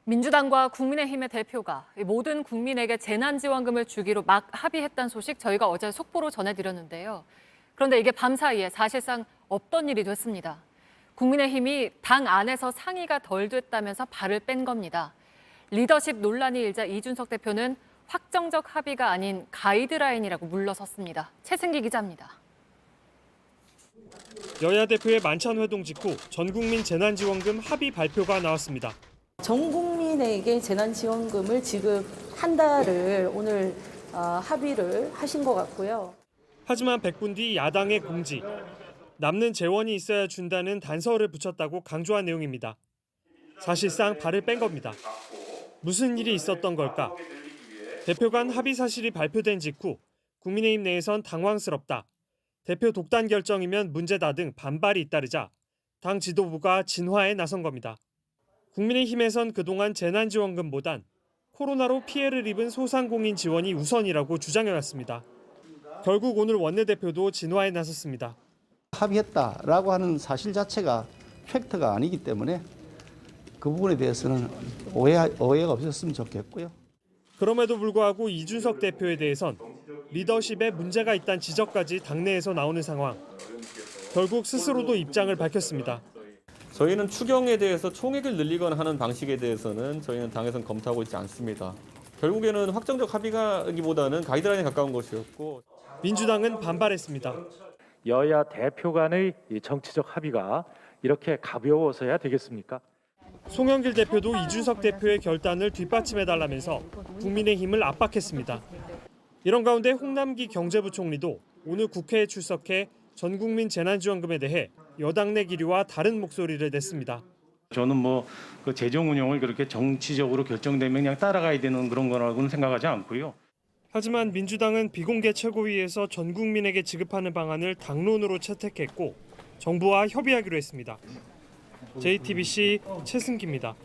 민주당과 국민의힘의 대표가 모든 국민에게 재난지원금을 주기로 막 합의했다는 소식 저희가 어제 속보로 전해드렸는데요. 그런데 이게 밤사이에 사실상 없던 일이 됐습니다. 국민의힘이 당 안에서 상의가 덜 됐다면서 발을 뺀 겁니다. 리더십 논란이 일자 이준석 대표는 확정적 합의가 아닌 가이드라인이라고 물러섰습니다. 최승기 기자입니다. 여야 대표의 만찬 회동 직후 전국민 재난지원금 합의 발표가 나왔습니다. 전 국민에게 재난지원금을 지급한 달을 오늘 합의를 하신 것 같고요. 하지만 100분 뒤 야당의 공지, 남는 재원이 있어야 준다는 단서를 붙였다고 강조한 내용입니다. 사실상 발을 뺀 겁니다. 무슨 일이 있었던 걸까? 대표 간 합의 사실이 발표된 직후 국민의힘 내에선 당황스럽다, 대표 독단 결정이면 문제다 등 반발이 잇따르자 당 지도부가 진화에 나선 겁니다. 국민의힘에선 그동안 재난지원금보단 코로나로 피해를 입은 소상공인 지원이 우선이라고 주장해왔습니다. 결국 오늘 원내대표도 진화에 나섰습니다. 합의했다라고 하는 사실 자체가 팩트가 아니기 때문에 그 부분에 대해서는 오해가 없었으면 좋겠고요. 그럼에도 불구하고 이준석 대표에 대해선 리더십에 문제가 있다는 지적까지 당내에서 나오는 상황. 결국 스스로도 입장을 밝혔습니다. 저희는 추경에 대해서 총액을 늘리거나 하는 방식에 대해서는 저희는 당에서는 검토하고 있지 않습니다. 결국에는 확정적 합의가기보다는 가이드라인에 가까운 것이었고. 민주당은 반발했습니다. 여야 대표 간의 정치적 합의가 이렇게 가벼워서야 되겠습니까? 송영길 대표도 이준석 대표의 결단을 뒷받침해달라면서 국민의힘을 압박했습니다. 이런 가운데 홍남기 경제부총리도 오늘 국회에 출석해 전국민 재난지원금에 대해 여당 내 기류와 다른 목소리를 냈습니다. 저는 그 재정 운영을 그렇게 정치적으로 결정되면 그냥 따라가야 되는 그런 거라고는 생각하지 않고요. 하지만 민주당은 비공개 최고위에서 전 국민에게 지급하는 방안을 당론으로 채택했고 정부와 협의하기로 했습니다. JTBC 최승기입니다.